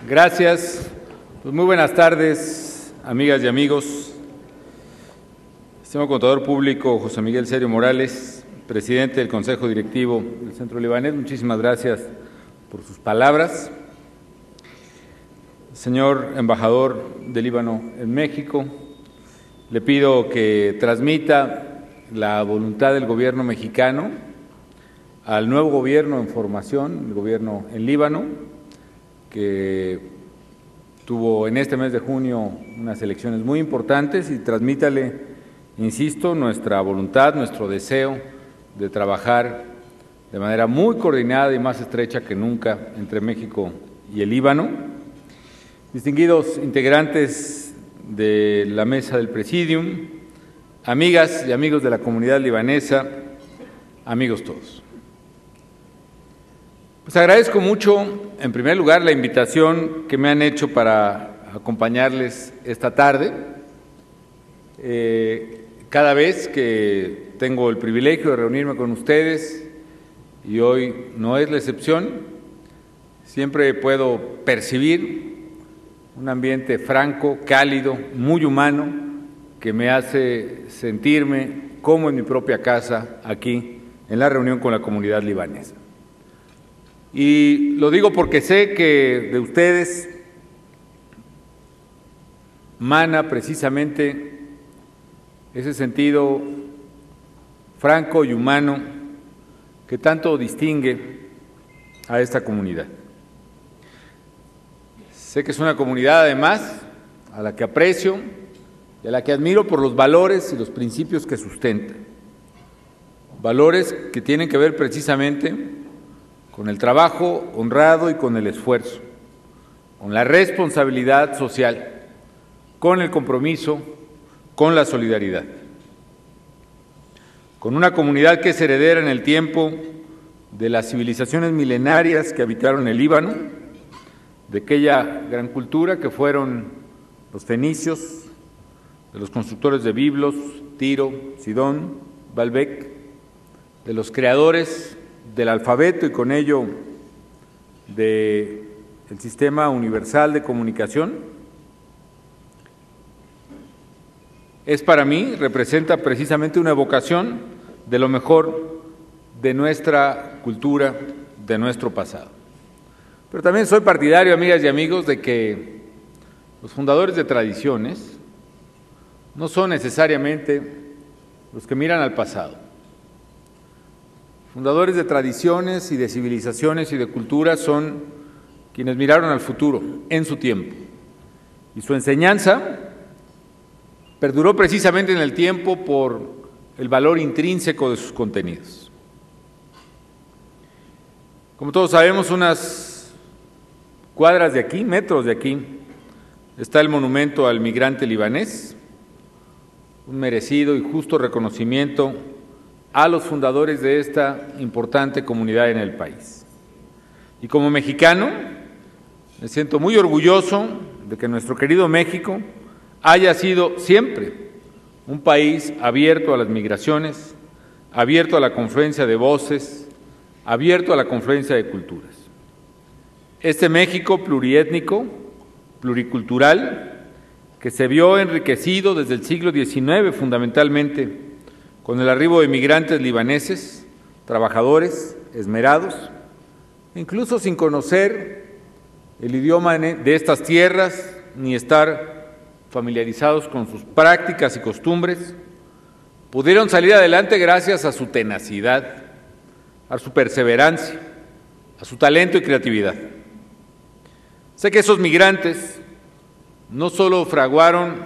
Gracias. Pues muy buenas tardes, amigas y amigos. Estimado contador público José Miguel Serio Morales, presidente del Consejo Directivo del Centro Libanés, muchísimas gracias por sus palabras. Señor embajador del Líbano en México, le pido que transmita la voluntad del gobierno mexicano al nuevo gobierno en formación, el gobierno en Líbano, que tuvo en este mes de junio unas elecciones muy importantes, y transmítale, insisto, nuestra voluntad, nuestro deseo de trabajar de manera muy coordinada y más estrecha que nunca entre México y el Líbano. Distinguidos integrantes de la mesa del Presidium, amigas y amigos de la comunidad libanesa, amigos todos. Pues agradezco mucho, en primer lugar, la invitación que me han hecho para acompañarles esta tarde. Cada vez que tengo el privilegio de reunirme con ustedes, y hoy no es la excepción, siempre puedo percibir un ambiente franco, cálido, muy humano, que me hace sentirme como en mi propia casa, aquí, en la reunión con la comunidad libanesa. Y lo digo porque sé que de ustedes mana precisamente ese sentido franco y humano que tanto distingue a esta comunidad. Sé que es una comunidad, además, a la que aprecio y a la que admiro por los valores y los principios que sustenta. Valores que tienen que ver precisamente con el trabajo honrado y con el esfuerzo, con la responsabilidad social, con el compromiso, con la solidaridad. Con una comunidad que es heredera en el tiempo de las civilizaciones milenarias que habitaron el Líbano, de aquella gran cultura que fueron los fenicios, de los constructores de Biblos, Tiro, Sidón, Baalbek, de los creadores del alfabeto y con ello del sistema universal de comunicación. Es para mí, representa precisamente una evocación de lo mejor de nuestra cultura, de nuestro pasado. Pero también soy partidario, amigas y amigos, de que los fundadores de tradiciones no son necesariamente los que miran al pasado. Fundadores de tradiciones y de civilizaciones y de culturas son quienes miraron al futuro en su tiempo, y su enseñanza perduró precisamente en el tiempo por el valor intrínseco de sus contenidos. Como todos sabemos, unas cuadras de aquí, metros de aquí, está el monumento al migrante libanés, un merecido y justo reconocimiento a los fundadores de esta importante comunidad en el país. Y como mexicano, me siento muy orgulloso de que nuestro querido México haya sido siempre un país abierto a las migraciones, abierto a la confluencia de voces, abierto a la confluencia de culturas. Este México pluriétnico, pluricultural, que se vio enriquecido desde el siglo XIX fundamentalmente con el arribo de migrantes libaneses, trabajadores, esmerados, incluso sin conocer el idioma de estas tierras ni estar familiarizados con sus prácticas y costumbres, pudieron salir adelante gracias a su tenacidad, a su perseverancia, a su talento y creatividad. Sé que esos migrantes no solo fraguaron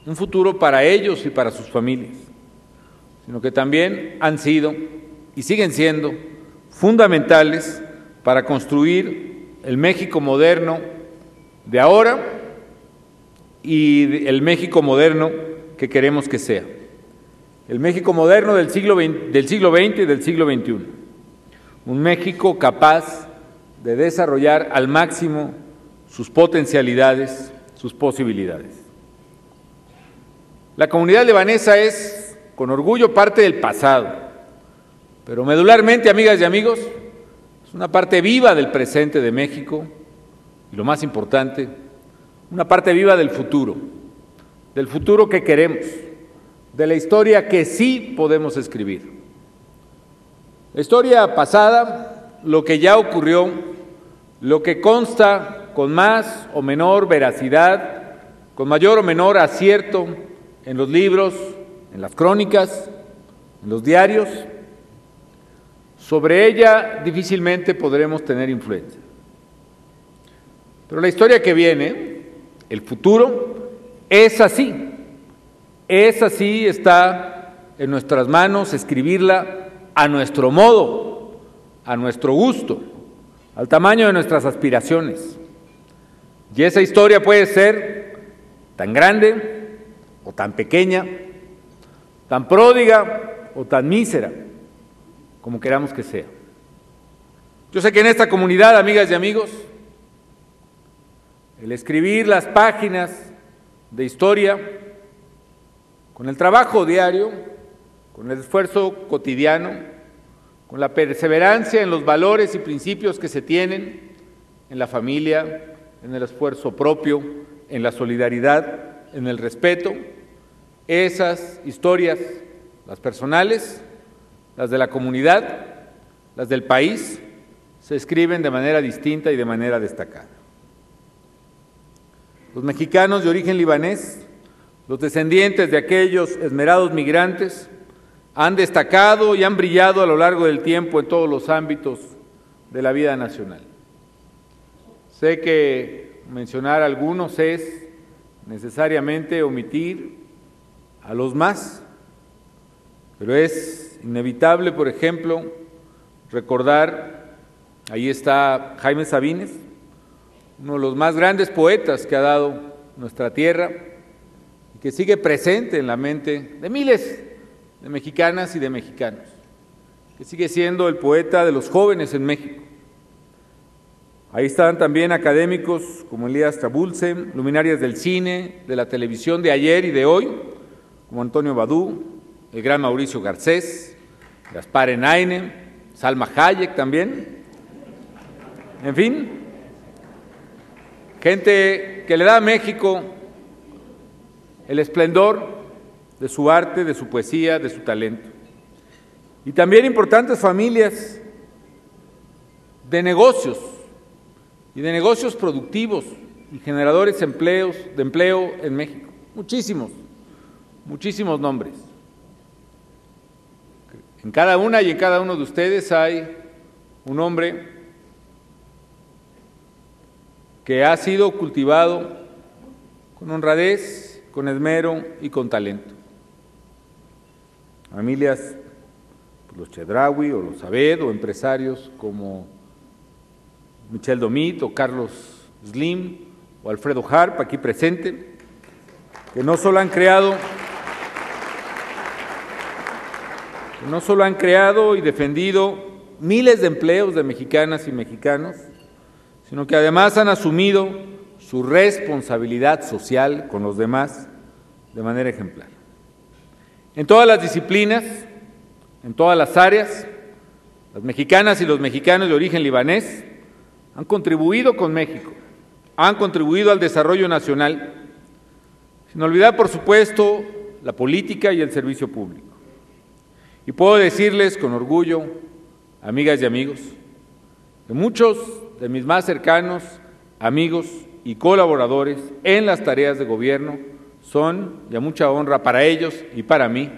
un futuro para ellos y para sus familias, sino que también han sido y siguen siendo fundamentales para construir el México moderno de ahora y el México moderno que queremos que sea. El México moderno del siglo XX y del siglo XXI. Un México capaz de desarrollar al máximo sus potencialidades, sus posibilidades. La comunidad libanesa es, con orgullo, parte del pasado, pero medularmente, amigas y amigos, es una parte viva del presente de México, y lo más importante, una parte viva del futuro que queremos, de la historia que sí podemos escribir. La historia pasada, lo que ya ocurrió, lo que consta con más o menor veracidad, con mayor o menor acierto en los libros, en las crónicas, en los diarios, sobre ella difícilmente podremos tener influencia. Pero la historia que viene, el futuro, es así, está en nuestras manos escribirla a nuestro modo, a nuestro gusto, al tamaño de nuestras aspiraciones. Y esa historia puede ser tan grande o tan pequeña, tan pródiga o tan mísera, como queramos que sea. Yo sé que en esta comunidad, amigas y amigos, el escribir las páginas de historia, con el trabajo diario, con el esfuerzo cotidiano, con la perseverancia en los valores y principios que se tienen en la familia, en el esfuerzo propio, en la solidaridad, en el respeto, esas historias, las personales, las de la comunidad, las del país, se escriben de manera distinta y de manera destacada. Los mexicanos de origen libanés, los descendientes de aquellos esmerados migrantes, han destacado y han brillado a lo largo del tiempo en todos los ámbitos de la vida nacional. Sé que mencionar algunos es necesariamente omitir a los más, pero es inevitable, por ejemplo, recordar, ahí está Jaime Sabines, uno de los más grandes poetas que ha dado nuestra tierra y que sigue presente en la mente de miles de mexicanas y de mexicanos, que sigue siendo el poeta de los jóvenes en México. Ahí están también académicos como Elías Trabulce, luminarias del cine, de la televisión de ayer y de hoy, como Antonio Badú, el gran Mauricio Garcés, Gaspar Enaine, Salma Hayek también, en fin, gente que le da a México el esplendor de su arte, de su poesía, de su talento. Y también importantes familias de negocios y de negocios productivos y generadores de empleo en México. Muchísimos nombres. En cada una y en cada uno de ustedes hay un hombre que ha sido cultivado con honradez, con esmero y con talento. Familias, los Chedraui o los Abed, o empresarios como Michel Domit o Carlos Slim o Alfredo Harp, aquí presente, que no solo han creado y defendido miles de empleos de mexicanas y mexicanos, sino que además han asumido su responsabilidad social con los demás de manera ejemplar. En todas las disciplinas, en todas las áreas, las mexicanas y los mexicanos de origen libanés han contribuido con México, han contribuido al desarrollo nacional, sin olvidar, por supuesto, la política y el servicio público. Y puedo decirles con orgullo, amigas y amigos, que muchos de mis más cercanos amigos y colaboradores en las tareas de gobierno son, y a mucha honra para ellos y para mí,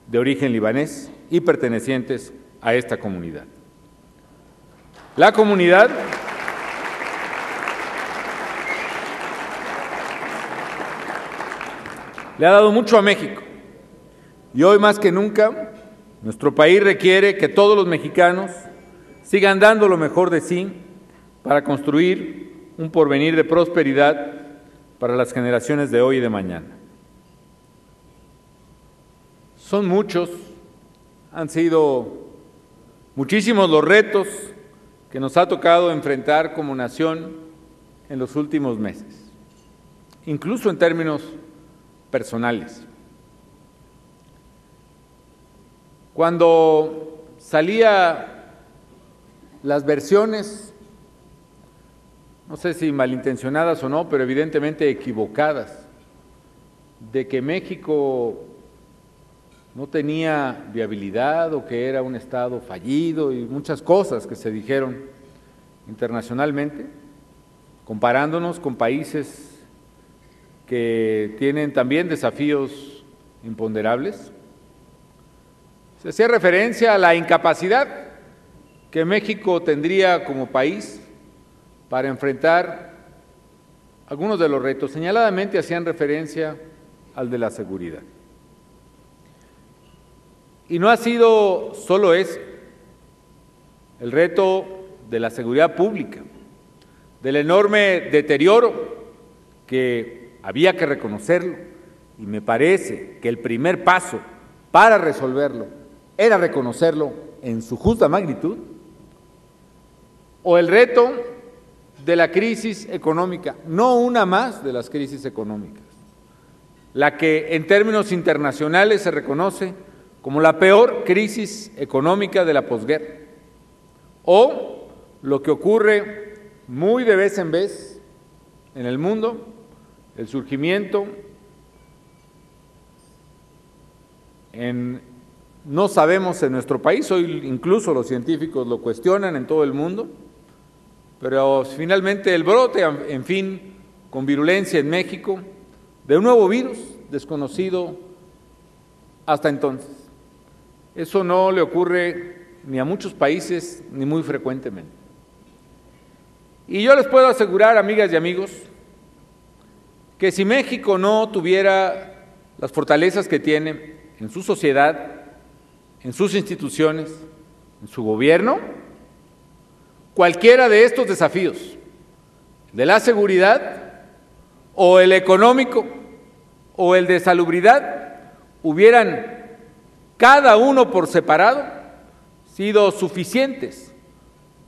de origen libanés y pertenecientes a esta comunidad. La comunidad le ha dado mucho a México y hoy más que nunca nuestro país requiere que todos los mexicanos sigan dando lo mejor de sí para construir un porvenir de prosperidad para las generaciones de hoy y de mañana. Son muchos, han sido muchísimos los retos que nos ha tocado enfrentar como nación en los últimos meses, incluso en términos personales. Cuando salía las versiones no sé si malintencionadas o no, pero evidentemente equivocadas, de que México no tenía viabilidad o que era un Estado fallido y muchas cosas que se dijeron internacionalmente, comparándonos con países que tienen también desafíos imponderables. Se hacía referencia a la incapacidad que México tendría como país para enfrentar algunos de los retos. Señaladamente hacían referencia al de la seguridad. Y no ha sido solo ese, el reto de la seguridad pública, del enorme deterioro que había que reconocerlo, y me parece que el primer paso para resolverlo era reconocerlo en su justa magnitud, o el reto de la crisis económica, no una más de las crisis económicas, la que en términos internacionales se reconoce como la peor crisis económica de la posguerra, o lo que ocurre muy de vez en vez en el mundo, el surgimiento no sabemos en nuestro país, hoy incluso los científicos lo cuestionan en todo el mundo, pero finalmente el brote, en fin, con virulencia en México, de un nuevo virus desconocido hasta entonces. Eso no le ocurre ni a muchos países ni muy frecuentemente. Y yo les puedo asegurar, amigas y amigos, que si México no tuviera las fortalezas que tiene en su sociedad, en sus instituciones, en su gobierno, cualquiera de estos desafíos, de la seguridad o el económico o el de salubridad, hubieran cada uno por separado sido suficientes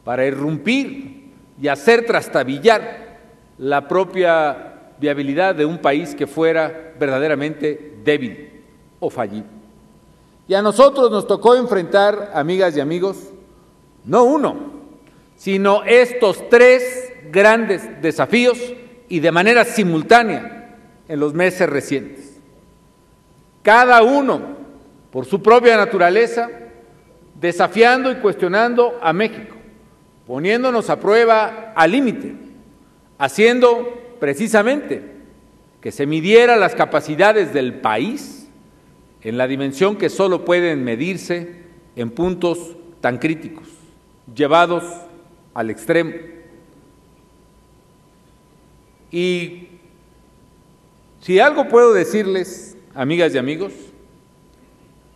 para irrumpir y hacer trastabillar la propia viabilidad de un país que fuera verdaderamente débil o fallido. Y a nosotros nos tocó enfrentar, amigas y amigos, no uno, sino estos tres grandes desafíos y de manera simultánea en los meses recientes. Cada uno, por su propia naturaleza, desafiando y cuestionando a México, poniéndonos a prueba al límite, haciendo precisamente que se midieran las capacidades del país en la dimensión que solo pueden medirse en puntos tan críticos, llevados al extremo. Y si algo puedo decirles, amigas y amigos,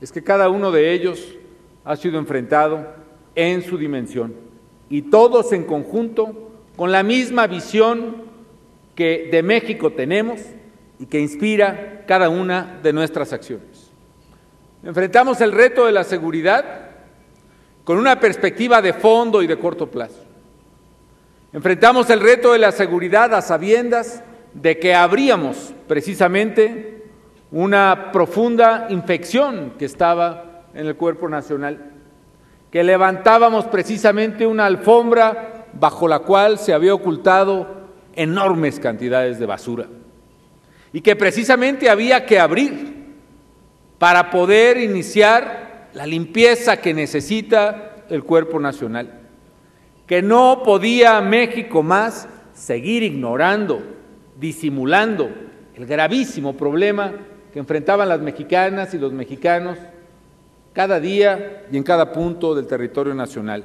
es que cada uno de ellos ha sido enfrentado en su dimensión y todos en conjunto con la misma visión que de México tenemos y que inspira cada una de nuestras acciones. Enfrentamos el reto de la seguridad con una perspectiva de fondo y de corto plazo. Enfrentamos el reto de la seguridad a sabiendas de que habríamos precisamente una profunda infección que estaba en el cuerpo nacional, que levantábamos precisamente una alfombra bajo la cual se había ocultado enormes cantidades de basura y que precisamente había que abrir para poder iniciar la limpieza que necesita el cuerpo nacional, que no podía México más seguir ignorando, disimulando el gravísimo problema que enfrentaban las mexicanas y los mexicanos cada día y en cada punto del territorio nacional,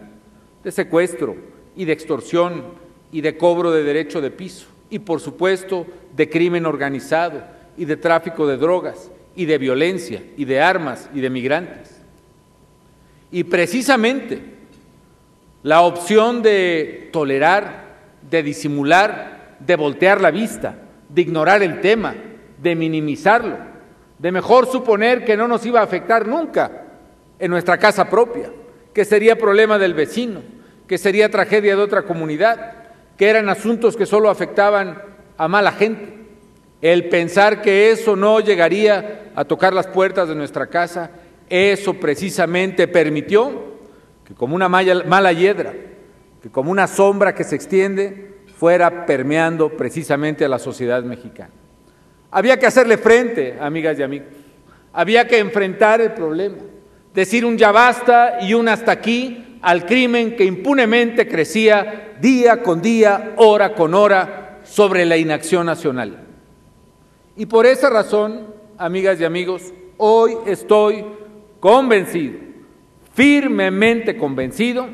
de secuestro y de extorsión y de cobro de derecho de piso y por supuesto de crimen organizado y de tráfico de drogas y de violencia y de armas y de migrantes. Y precisamente la opción de tolerar, de disimular, de voltear la vista, de ignorar el tema, de minimizarlo, de mejor suponer que no nos iba a afectar nunca en nuestra casa propia, que sería problema del vecino, que sería tragedia de otra comunidad, que eran asuntos que solo afectaban a mala gente. El pensar que eso no llegaría a tocar las puertas de nuestra casa, eso precisamente permitió que como una mala hiedra, que como una sombra que se extiende, fuera permeando precisamente a la sociedad mexicana. Había que hacerle frente, amigas y amigos, había que enfrentar el problema, decir un ya basta y un hasta aquí al crimen que impunemente crecía día con día, hora con hora, sobre la inacción nacional. Y por esa razón, amigas y amigos, hoy estoy convencido, firmemente convencido,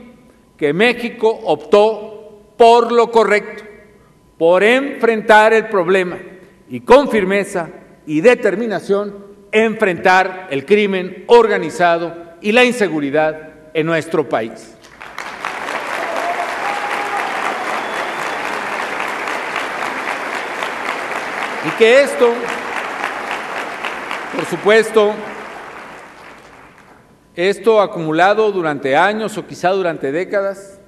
que México optó por lo correcto, por enfrentar el problema y con firmeza y determinación enfrentar el crimen organizado y la inseguridad en nuestro país. Y que esto, por supuesto, esto acumulado durante años o quizá durante décadas,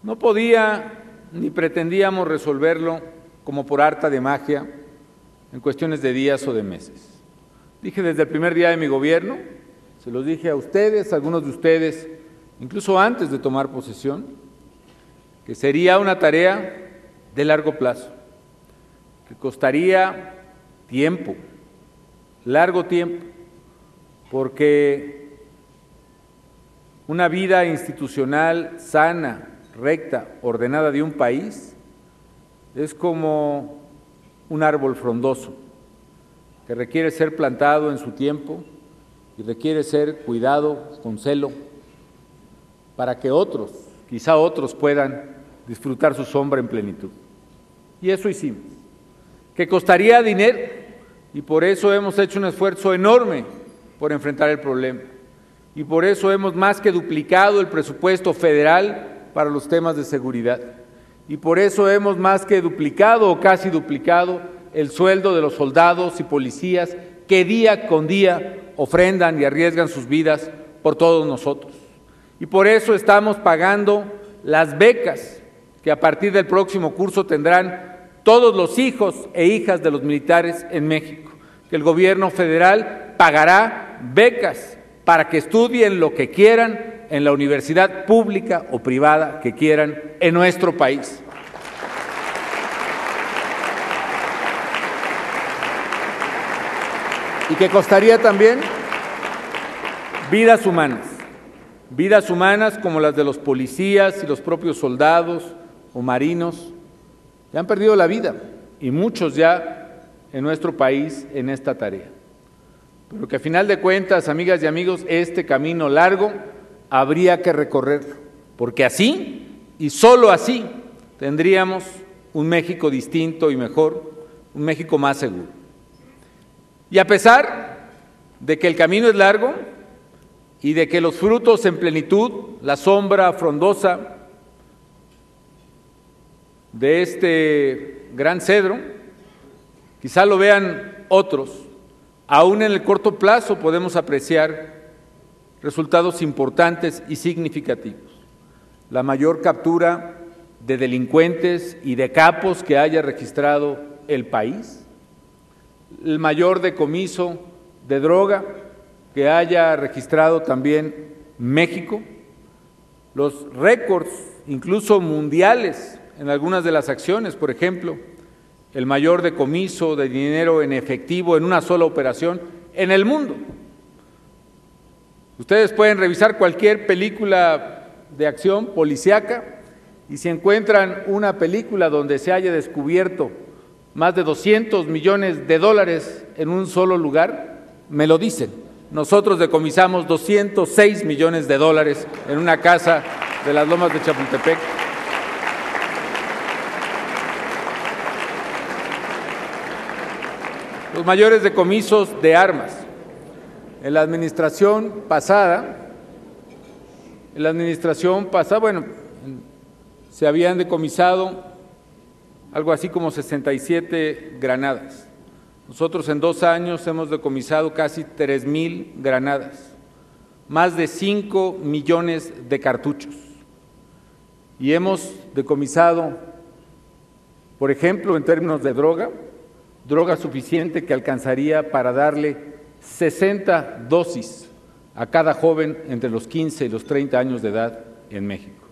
no podía ni pretendíamos resolverlo como por arte de magia en cuestiones de días o de meses. Dije desde el primer día de mi gobierno, se los dije a ustedes, a algunos de ustedes, incluso antes de tomar posesión, que sería una tarea de largo plazo, que costaría tiempo, largo tiempo, porque una vida institucional sana, recta, ordenada de un país es como un árbol frondoso que requiere ser plantado en su tiempo y requiere ser cuidado con celo para que otros, quizá otros, puedan disfrutar su sombra en plenitud. Y eso hicimos, que costaría dinero, y por eso hemos hecho un esfuerzo enorme por enfrentar el problema. Y por eso hemos más que duplicado el presupuesto federal para los temas de seguridad. Y por eso hemos más que duplicado o casi duplicado el sueldo de los soldados y policías que día con día ofrendan y arriesgan sus vidas por todos nosotros. Y por eso estamos pagando las becas que a partir del próximo curso tendrán todos los hijos e hijas de los militares en México, que el gobierno federal pagará becas para que estudien lo que quieran en la universidad pública o privada que quieran en nuestro país. Y que costaría también vidas humanas como las de los policías y los propios soldados o marinos que han perdido la vida, y muchos ya en nuestro país en esta tarea. Pero que a final de cuentas, amigas y amigos, este camino largo habría que recorrerlo, porque así y solo así tendríamos un México distinto y mejor, un México más seguro. Y a pesar de que el camino es largo y de que los frutos en plenitud, la sombra frondosa de este gran cedro, quizá lo vean otros, aún en el corto plazo podemos apreciar resultados importantes y significativos. La mayor captura de delincuentes y de capos que haya registrado el país, el mayor decomiso de droga que haya registrado también México, los récords incluso mundiales en algunas de las acciones, por ejemplo, el mayor decomiso de dinero en efectivo en una sola operación en el mundo. Ustedes pueden revisar cualquier película de acción policíaca y si encuentran una película donde se haya descubierto más de 200 millones de dólares en un solo lugar, me lo dicen. Nosotros decomisamos 206 millones de dólares en una casa de las Lomas de Chapultepec. Los mayores decomisos de armas. En la administración pasada, bueno, se habían decomisado algo así como 67 granadas. Nosotros en 2 años hemos decomisado casi 3,000 granadas, más de 5 millones de cartuchos. Y hemos decomisado, por ejemplo, en términos de droga suficiente que alcanzaría para darle 60 dosis a cada joven entre los 15 y los 30 años de edad en México.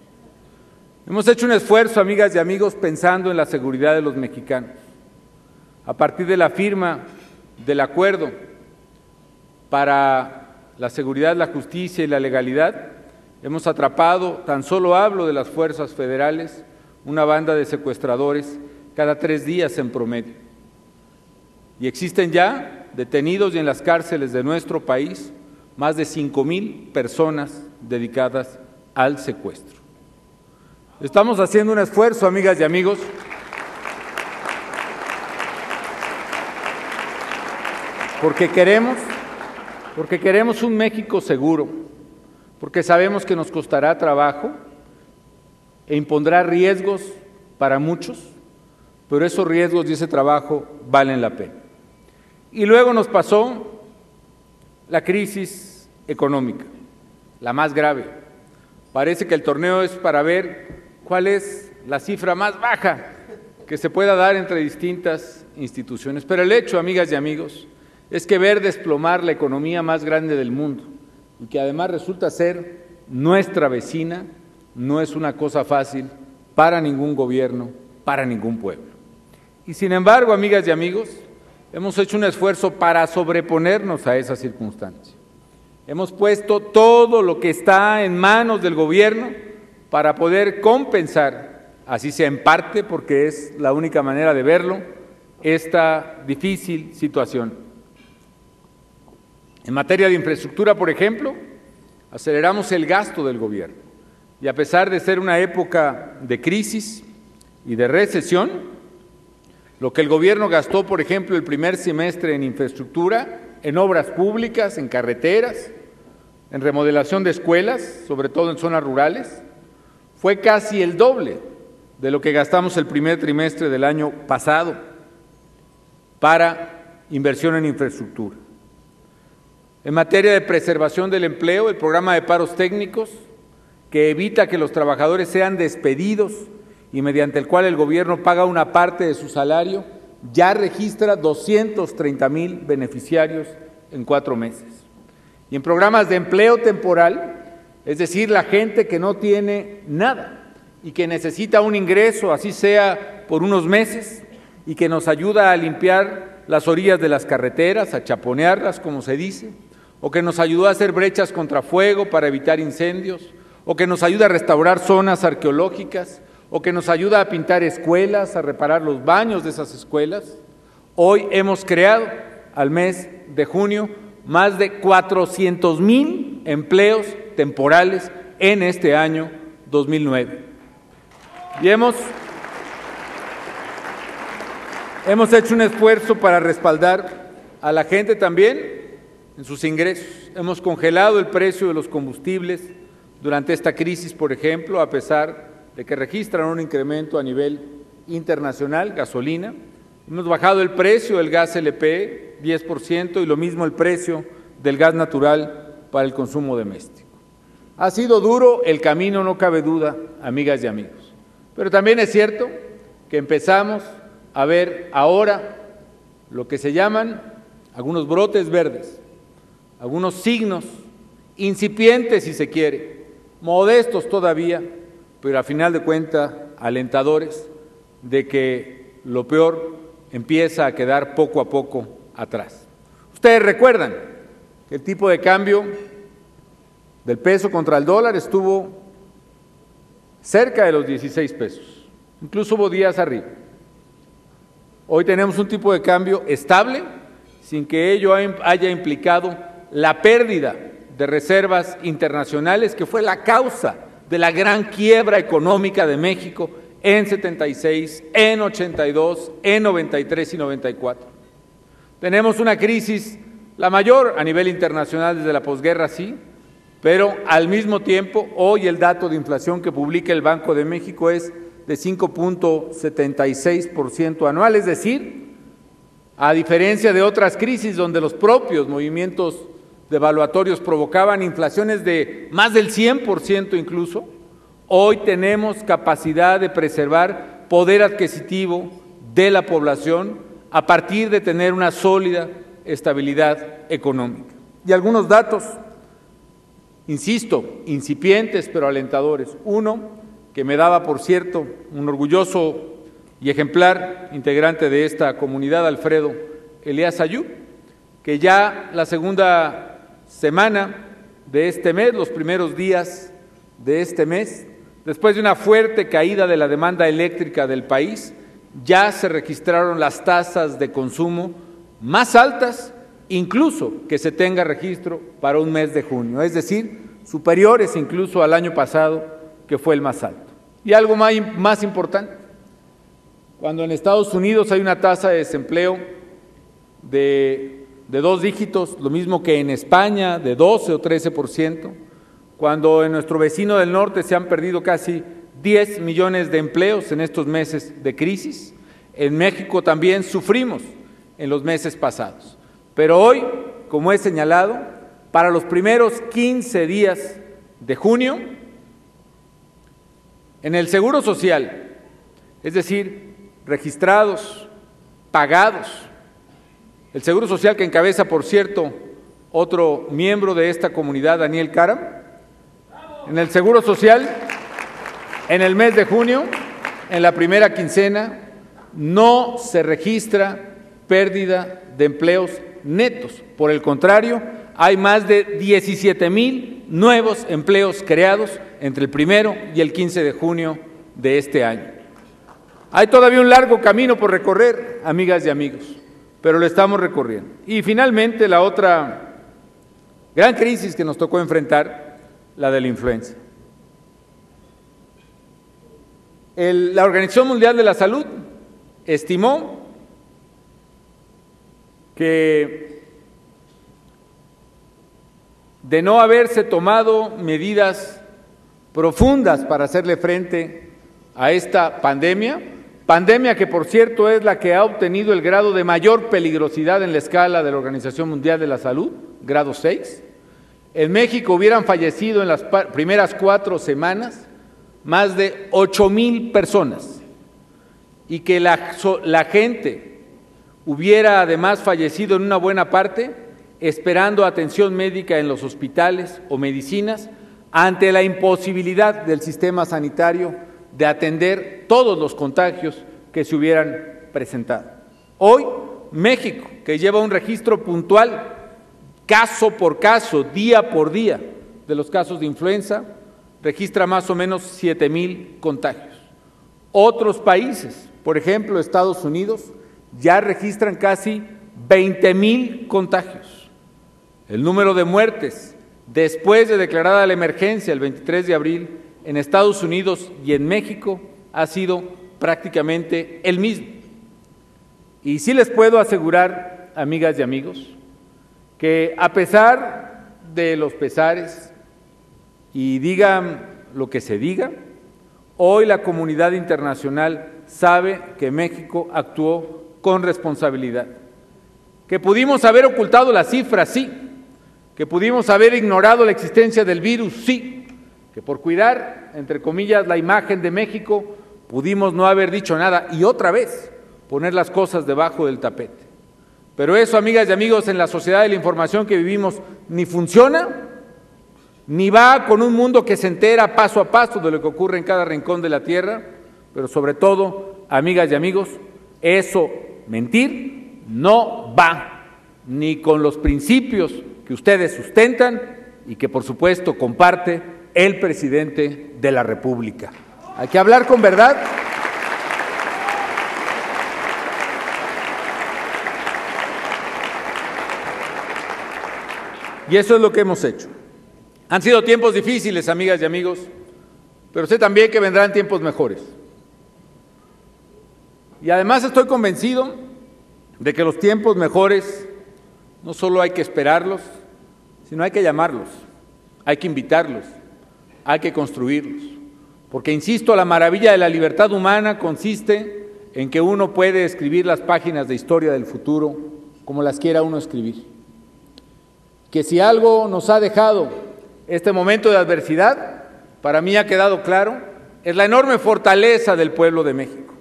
Hemos hecho un esfuerzo, amigas y amigos, pensando en la seguridad de los mexicanos. A partir de la firma del acuerdo para la seguridad, la justicia y la legalidad, hemos atrapado, tan solo hablo de las fuerzas federales, una banda de secuestradores cada 3 días en promedio. Y existen ya detenidos y en las cárceles de nuestro país más de 5,000 personas dedicadas al secuestro. Estamos haciendo un esfuerzo, amigas y amigos, porque queremos un México seguro, porque sabemos que nos costará trabajo e impondrá riesgos para muchos, pero esos riesgos y ese trabajo valen la pena. Y luego nos pasó la crisis económica, la más grave. Parece que el torneo es para ver cuál es la cifra más baja que se pueda dar entre distintas instituciones. Pero el hecho, amigas y amigos, es que ver desplomar la economía más grande del mundo y que además resulta ser nuestra vecina, no es una cosa fácil para ningún gobierno, para ningún pueblo. Y sin embargo, amigas y amigos, hemos hecho un esfuerzo para sobreponernos a esa circunstancia. Hemos puesto todo lo que está en manos del gobierno para poder compensar, así sea en parte, porque es la única manera de verlo, esta difícil situación. En materia de infraestructura, por ejemplo, aceleramos el gasto del gobierno y a pesar de ser una época de crisis y de recesión, lo que el gobierno gastó, por ejemplo, el primer semestre en infraestructura, en obras públicas, en carreteras, en remodelación de escuelas, sobre todo en zonas rurales, fue casi el doble de lo que gastamos el primer trimestre del año pasado para inversión en infraestructura. En materia de preservación del empleo, el programa de paros técnicos, que evita que los trabajadores sean despedidos y mediante el cual el gobierno paga una parte de su salario, ya registra 230,000 beneficiarios en 4 meses. Y en programas de empleo temporal, es decir, la gente que no tiene nada y que necesita un ingreso, así sea por unos meses, y que nos ayuda a limpiar las orillas de las carreteras, a chaponearlas, como se dice, o que nos ayudó a hacer brechas contra fuego para evitar incendios, o que nos ayuda a restaurar zonas arqueológicas, o que nos ayuda a pintar escuelas, a reparar los baños de esas escuelas. Hoy hemos creado, al mes de junio, más de 400,000 empleos temporales en este año 2009. Y hemos hecho un esfuerzo para respaldar a la gente también en sus ingresos. Hemos congelado el precio de los combustibles durante esta crisis, por ejemplo, a pesar de que registran un incremento a nivel internacional, gasolina. Hemos bajado el precio del gas LP 10% y lo mismo el precio del gas natural para el consumo doméstico. Ha sido duro el camino, no cabe duda, amigas y amigos. Pero también es cierto que empezamos a ver ahora lo que se llaman algunos brotes verdes, algunos signos incipientes, si se quiere, modestos todavía, pero a final de cuentas alentadores de que lo peor empieza a quedar poco a poco atrás. Ustedes recuerdan que el tipo de cambio del peso contra el dólar estuvo cerca de los 16 pesos, incluso hubo días arriba. Hoy tenemos un tipo de cambio estable, sin que ello haya implicado la pérdida de reservas internacionales, que fue la causa de la gran quiebra económica de México en 76, en 82, en 93 y 94. Tenemos una crisis, la mayor a nivel internacional desde la posguerra, sí, pero al mismo tiempo, hoy el dato de inflación que publica el Banco de México es de 5.76% anual, es decir, a diferencia de otras crisis donde los propios movimientos devaluatorios provocaban inflaciones de más del 100% incluso, hoy tenemos capacidad de preservar poder adquisitivo de la población a partir de tener una sólida estabilidad económica. Y algunos datos, insisto, incipientes pero alentadores. Uno, que me daba, por cierto, un orgulloso y ejemplar integrante de esta comunidad, Alfredo Elías Ayub, que ya la segunda semana de este mes, los primeros días de este mes, después de una fuerte caída de la demanda eléctrica del país, ya se registraron las tasas de consumo más altas, incluso que se tenga registro para un mes de junio, es decir, superiores incluso al año pasado, que fue el más alto. Y algo más importante, cuando en Estados Unidos hay una tasa de desempleo de 2 dígitos, lo mismo que en España, de 12 o 13%, cuando en nuestro vecino del norte se han perdido casi 10 millones de empleos en estos meses de crisis, en México también sufrimos en los meses pasados. Pero hoy, como he señalado, para los primeros 15 días de junio, en el Seguro Social, es decir, registrados, pagados, el Seguro Social que encabeza, por cierto, otro miembro de esta comunidad, Daniel Caram, en el Seguro Social, en el mes de junio, en la primera quincena, no se registra pérdida de empleos netos. Por el contrario, hay más de 17,000 nuevos empleos creados entre el 1 y el 15 de junio de este año. Hay todavía un largo camino por recorrer, amigas y amigos, pero lo estamos recorriendo. Y finalmente, la otra gran crisis que nos tocó enfrentar, la de la influenza. La Organización Mundial de la Salud estimó que de no haberse tomado medidas profundas para hacerle frente a esta pandemia que, por cierto, es la que ha obtenido el grado de mayor peligrosidad en la escala de la Organización Mundial de la Salud, grado 6, en México hubieran fallecido en las primeras 4 semanas más de 8,000 personas, y que la gente hubiera además fallecido en una buena parte esperando atención médica en los hospitales o medicinas ante la imposibilidad del sistema sanitario de atender todos los contagios que se hubieran presentado. Hoy, México, que lleva un registro puntual, caso por caso, día por día, de los casos de influenza, registra más o menos 7,000 contagios. Otros países, por ejemplo, Estados Unidos, ya registran casi 20,000 contagios. El número de muertes después de declarada la emergencia el 23 de abril en Estados Unidos y en México ha sido prácticamente el mismo. Y sí les puedo asegurar, amigas y amigos, que a pesar de los pesares, y digan lo que se diga, hoy la comunidad internacional sabe que México actuó con responsabilidad, que pudimos haber ocultado las cifras, sí, que pudimos haber ignorado la existencia del virus, sí, que por cuidar, entre comillas, la imagen de México, pudimos no haber dicho nada y otra vez poner las cosas debajo del tapete. Pero eso, amigas y amigos, en la sociedad de la información que vivimos ni funciona, ni va con un mundo que se entera paso a paso de lo que ocurre en cada rincón de la tierra, pero sobre todo, amigas y amigos, eso, mentir, no va ni con los principios que ustedes sustentan y que por supuesto comparte el presidente de la República. Hay que hablar con verdad. Y eso es lo que hemos hecho. Han sido tiempos difíciles, amigas y amigos, pero sé también que vendrán tiempos mejores. Y además estoy convencido de que los tiempos mejores no solo hay que esperarlos, sino hay que llamarlos, hay que invitarlos, hay que construirlos. Porque, insisto, la maravilla de la libertad humana consiste en que uno puede escribir las páginas de historia del futuro como las quiera uno escribir. Que si algo nos ha dejado este momento de adversidad, para mí ha quedado claro, es la enorme fortaleza del pueblo de México.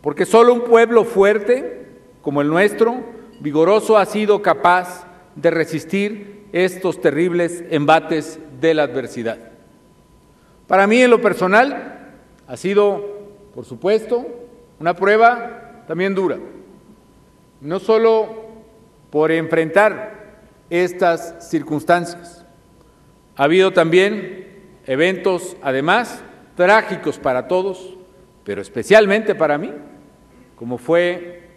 Porque solo un pueblo fuerte, como el nuestro, vigoroso, ha sido capaz de resistir estos terribles embates de la adversidad. Para mí, en lo personal, Ha sido, por supuesto, una prueba también dura, no solo por enfrentar estas circunstancias. Ha habido también eventos, además, trágicos para todos, pero especialmente para mí, como fue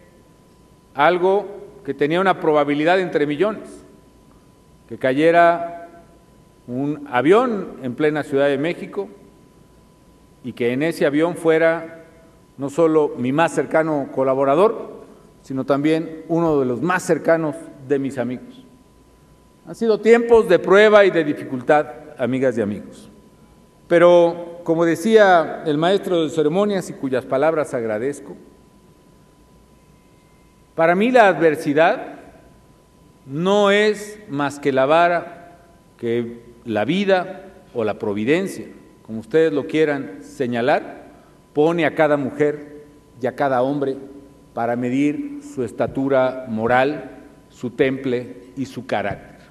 algo que tenía una probabilidad entre millones, que cayera un avión en plena Ciudad de México y que en ese avión fuera no solo mi más cercano colaborador, sino también uno de los más cercanos de mis amigos. Han sido tiempos de prueba y de dificultad, amigas y amigos. Pero, como decía el maestro de ceremonias y cuyas palabras agradezco, para mí la adversidad no es más que la vara que la vida o la providencia, como ustedes lo quieran señalar, pone a cada mujer y a cada hombre para medir su estatura moral, su temple y su carácter.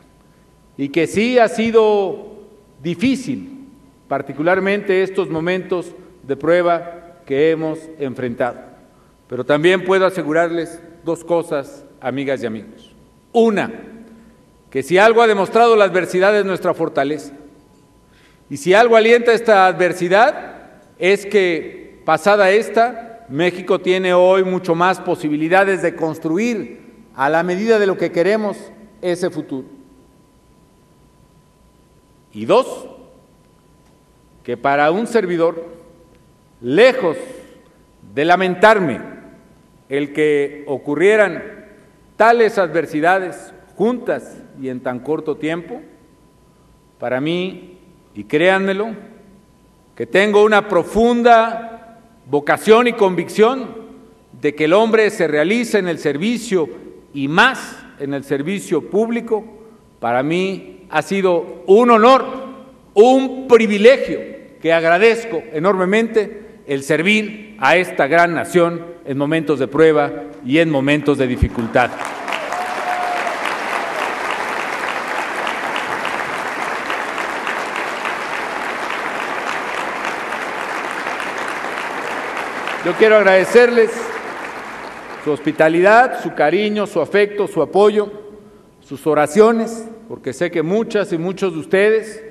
Y que sí ha sido difícil, particularmente estos momentos de prueba que hemos enfrentado. Pero también puedo asegurarles dos cosas, amigas y amigos. Una, que si algo ha demostrado la adversidad es nuestra fortaleza. Y si algo alienta esta adversidad es que, pasada esta, México tiene hoy mucho más posibilidades de construir, a la medida de lo que queremos, ese futuro. Y dos, que para un servidor, lejos de lamentarme el que ocurrieran tales adversidades juntas y en tan corto tiempo, para mí, y créanmelo, que tengo una profunda vocación y convicción de que el hombre se realice en el servicio y más en el servicio público, para mí ha sido un honor, un privilegio que agradezco enormemente el servir a esta gran nación en momentos de prueba y en momentos de dificultad. Yo quiero agradecerles su hospitalidad, su cariño, su afecto, su apoyo, sus oraciones, porque sé que muchas y muchos de ustedes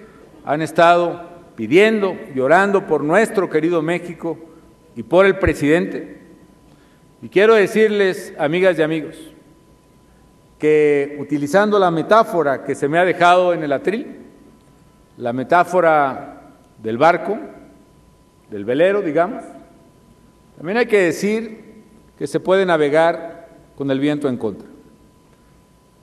han estado pidiendo y orando por nuestro querido México y por el presidente. Y quiero decirles, amigas y amigos, que utilizando la metáfora que se me ha dejado en el atril, la metáfora del barco, del velero, digamos, también hay que decir que se puede navegar con el viento en contra.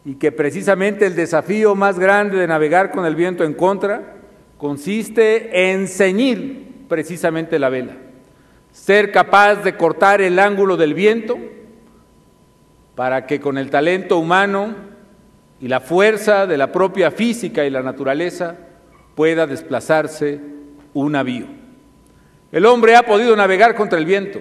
Y que precisamente el desafío más grande de navegar con el viento en contra consiste en ceñir precisamente la vela, ser capaz de cortar el ángulo del viento para que con el talento humano y la fuerza de la propia física y la naturaleza pueda desplazarse un navío. El hombre ha podido navegar contra el viento.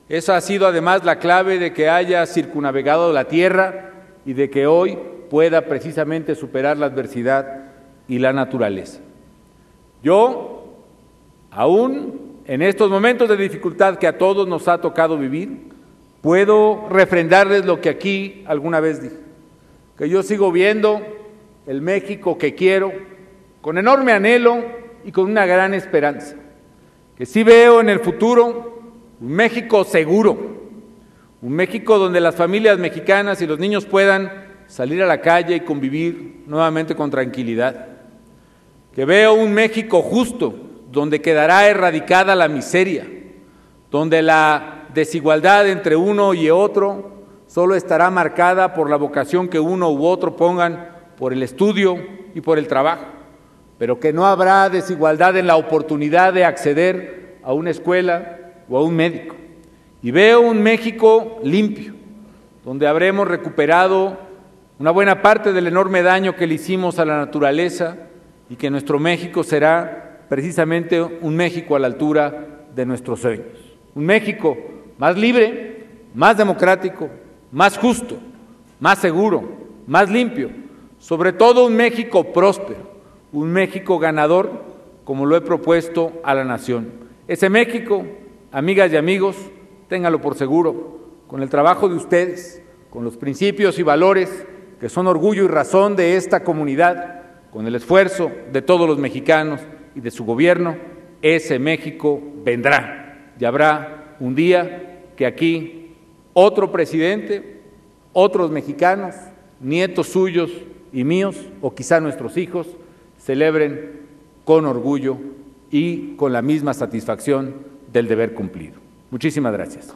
Esa ha sido además la clave de que haya circunnavegado la tierra y de que hoy pueda precisamente superar la adversidad y la naturaleza. Yo, aún en estos momentos de dificultad que a todos nos ha tocado vivir, puedo refrendarles lo que aquí alguna vez dije, que yo sigo viendo el México que quiero con enorme anhelo y con una gran esperanza, que sí veo en el futuro un México seguro, un México donde las familias mexicanas y los niños puedan salir a la calle y convivir nuevamente con tranquilidad, que veo un México justo, donde quedará erradicada la miseria, donde la desigualdad entre uno y otro solo estará marcada por la vocación que uno u otro pongan por el estudio y por el trabajo, pero que no habrá desigualdad en la oportunidad de acceder a una escuela o a un médico. Y veo un México limpio, donde habremos recuperado una buena parte del enorme daño que le hicimos a la naturaleza y que nuestro México será precisamente un México a la altura de nuestros sueños. Un México más libre, más democrático, más justo, más seguro, más limpio, sobre todo un México próspero, un México ganador, como lo he propuesto a la nación. Ese México, amigas y amigos, ténganlo por seguro, con el trabajo de ustedes, con los principios y valores que son orgullo y razón de esta comunidad, con el esfuerzo de todos los mexicanos y de su gobierno, ese México vendrá. Y habrá un día que aquí otro presidente, otros mexicanos, nietos suyos y míos, o quizá nuestros hijos, celebren con orgullo y con la misma satisfacción del deber cumplido. Muchísimas gracias.